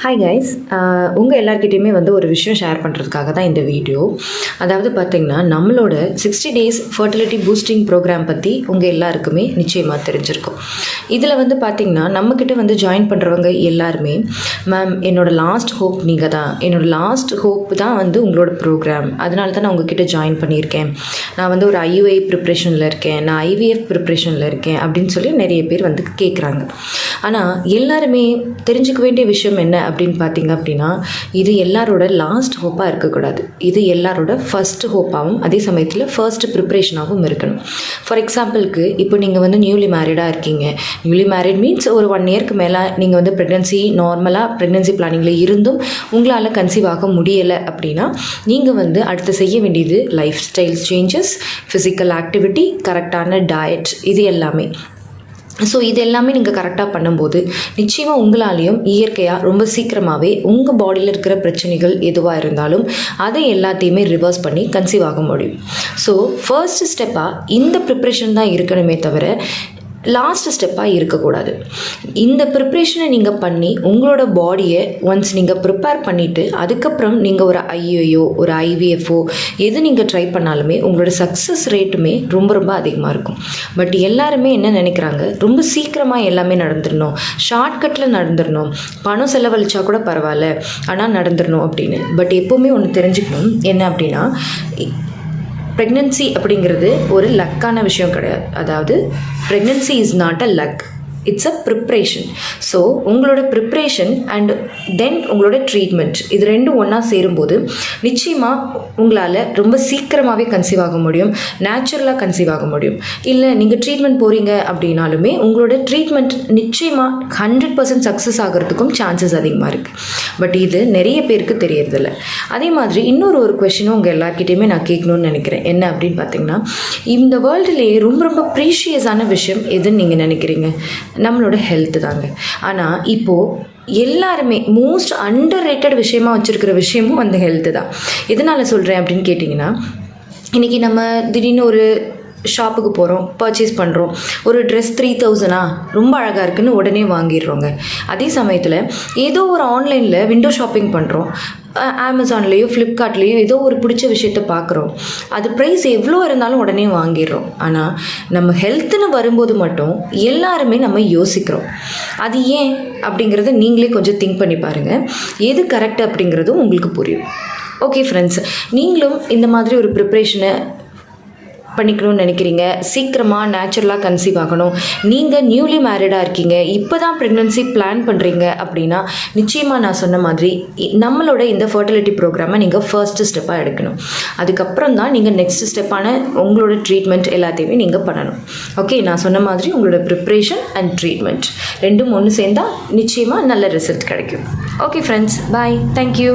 Hi guys, உங்கள் எல்லாருக்கிட்டையுமே ஒரு விஷயம் ஷேர் பண்ணுறதுக்காக தான் இந்த வீடியோ. அதாவது பார்த்திங்கன்னா, நம்மளோட 60 days ஃபர்டிலிட்டி பூஸ்டிங் ப்ரோக்ராம் பற்றி உங்கள் எல்லாருக்குமே நிச்சயமாக தெரிஞ்சிருக்கும். இதில் பார்த்திங்கன்னா, நம்மக்கிட்ட ஜாயின் பண்ணுறவங்க எல்லாருமே, மேம் என்னோடய லாஸ்ட் ஹோப் நீங்கள் தான், என்னோடய லாஸ்ட் ஹோப் தான் உங்களோட ப்ரோக்ராம், அதனால தான் நான் உங்ககிட்ட ஜாயின் பண்ணியிருக்கேன், நான் ஒரு IUI ப்ரிப்ரேஷனில் இருக்கேன், நான் IVF ப்ரிப்ரேஷனில் இருக்கேன் அப்படின்னு சொல்லி நிறைய பேர் கேட்குறாங்க. ஆனால் எல்லாருமே தெரிஞ்சுக்க வேண்டிய விஷயம் என்ன அப்படின்னு பார்த்தீங்க அப்படின்னா, இது எல்லாரோட லாஸ்ட் ஹோப்பாக இருக்கக்கூடாது. இது எல்லாரோட ஃபர்ஸ்ட் ஹோப்பாகவும் அதே சமயத்தில் ஃபர்ஸ்ட் ப்ரிப்ரேஷனாகவும் இருக்கணும். ஃபார் எக்ஸாம்பிளுக்கு, இப்போ நீங்கள் நியூலி மேரிடாக இருக்கீங்க. நியூலி மேரிட் மீன்ஸ் ஒரு 1 yearக்கு மேலே நீங்கள் ப்ரெக்னன்சி நார்மலாக ப்ரெக்னன்சி பிளானிங்கில் இருந்தும் உங்களால் கன்சீவ் ஆக முடியலை அப்படின்னா, நீங்கள் அடுத்து செய்ய வேண்டியது life style changes, physical activity, கரெக்டான டயட், இது எல்லாமே. ஸோ இது எல்லாமே நீங்கள் கரெக்டாக பண்ணும்போது நிச்சயமாக உங்களாலேயும் இயற்கையாக ரொம்ப சீக்கிரமாகவே உங்கள் பாடியில் இருக்கிற பிரச்சனைகள் எதுவாக இருந்தாலும் அதை எல்லாத்தையுமே ரிவர்ஸ் பண்ணி கன்சீவ் ஆக முடியும். ஸோ ஃபர்ஸ்ட் ஸ்டெப்பாக இந்த ப்ரிப்ரேஷன் தான் இருக்கணுமே தவிர லாஸ்ட் ஸ்டெப்பாக இருக்கக்கூடாது. இந்த ப்ரிப்ரேஷனை நீங்கள் பண்ணி உங்களோட பாடியை ஒன்ஸ் நீங்கள் ப்ரிப்பேர் பண்ணிவிட்டு அதுக்கப்புறம் நீங்கள் ஒரு IUIயோ ஒரு IVFஓ எது நீங்கள் ட்ரை பண்ணாலுமே உங்களோட சக்ஸஸ் ரேட்டுமே ரொம்ப ரொம்ப அதிகமாக இருக்கும். பட் எல்லாருமே என்ன நினைக்கிறாங்க, ரொம்ப சீக்கிரமாக எல்லாமே நடந்துடணும், ஷார்ட்கட்டில் நடந்துடணும், பணம் செலவழிச்சா கூட பரவாயில்ல ஆனால் நடந்துடணும் அப்படின்னு. பட் எப்போவுமே ஒன்று தெரிஞ்சுக்கணும், என்ன அப்படின்னா, ப்ரெக்னன்சி அப்படிங்கிறது ஒரு லக்கான விஷயம் கிடையாது. அதாவது pregnancy is not a luck, it's a preparation. So உங்களோட ப்ரிப்ரேஷன் அண்ட் தென் உங்களோட ட்ரீட்மெண்ட், இது ரெண்டும் ஒன்றா சேரும்போது நிச்சயமாக உங்களால் ரொம்ப சீக்கிரமாகவே கன்சீவ் ஆக முடியும், நேச்சுரலாக கன்சீவ் ஆக முடியும். இல்லை நீங்கள் ட்ரீட்மெண்ட் போகிறீங்க அப்படின்னாலுமே உங்களோட ட்ரீட்மெண்ட் நிச்சயமாக 100% சக்ஸஸ் ஆகிறதுக்கும் சான்சஸ் அதிகமாக இருக்குது. பட் இது நிறைய பேருக்கு தெரியறதில்ல. அதே மாதிரி இன்னொரு கொஷினும் உங்கள் எல்லாருக்கிட்டையுமே நான் கேட்கணும்னு நினைக்கிறேன். என்ன அப்படின்னு பார்த்தீங்கன்னா, இந்த வேர்ல்டுலேயே ரொம்ப ரொம்ப ப்ரீஷியஸான விஷயம் எதுன்னு நீங்கள் நினைக்கிறீங்க? நம்மளோட ஹெல்த்து தாங்க. ஆனால் இப்போது எல்லாருமே மோஸ்ட் அண்டர் ரேட்டட் விஷயமாக வச்சுருக்கிற விஷயமும் ஹெல்த்து தான். எதனால் சொல்கிறேன் அப்படின்னு கேட்டிங்கன்னா, இன்றைக்கி நம்ம திடீர்னு ஒரு ஷாப்புக்கு போகிறோம், பர்ச்சேஸ் பண்ணுறோம், ஒரு ட்ரெஸ் 3000 ரொம்ப அழகாக இருக்குன்னு உடனே வாங்கிடுறோங்க. அதே சமயத்தில் ஏதோ ஒரு ஆன்லைனில் விண்டோ ஷாப்பிங் பண்ணுறோம், அமேசான்லேயோ ஃப்ளிப்கார்ட்லேயோ ஏதோ ஒரு பிடிச்ச விஷயத்த பார்க்குறோம், அது ப்ரைஸ் எவ்வளோ இருந்தாலும் உடனே வாங்கிடுறோம். ஆனால் நம்ம ஹெல்த்துன்னு வரும்போது மட்டும் எல்லாருமே நம்ம யோசிக்கிறோம். அது ஏன் அப்படிங்கிறத நீங்களே கொஞ்சம் திங்க் பண்ணி பாருங்கள். எது கரெக்ட் அப்படிங்கிறதும் உங்களுக்கு புரியும். ஓகே ஃப்ரெண்ட்ஸ், நீங்களும் இந்த மாதிரி ஒரு ப்ரிப்ரேஷனை பண்ணிக்கணும்னு நினைக்கிறீங்க, சீக்கிரமாக நேச்சுரலாக கன்சீவ் ஆகணும், நீங்கள் நியூலி மேரிடாக இருக்கீங்க, இப்போ தான் ப்ரெக்னன்சி பிளான் பண்ணுறீங்க அப்படின்னா நிச்சயமாக நான் சொன்ன மாதிரி நம்மளோட இந்த ஃபர்டிலிட்டி ப்ரோக்ராமை நீங்கள் ஃபர்ஸ்ட் ஸ்டெப்பாக எடுக்கணும். அதுக்கப்புறம் தான் நீங்கள் நெக்ஸ்ட் ஸ்டெப்பான உங்களோட ட்ரீட்மெண்ட் எல்லாத்தையுமே நீங்கள் பண்ணணும். ஓகே, நான் சொன்ன மாதிரி உங்களோட ப்ரிப்ரேஷன் அண்ட் ட்ரீட்மெண்ட் ரெண்டும் ஒன்று சேர்ந்தால் நிச்சயமாக நல்ல ரிசல்ட் கிடைக்கும். ஓகே ஃப்ரெண்ட்ஸ், பாய், தேங்க்யூ.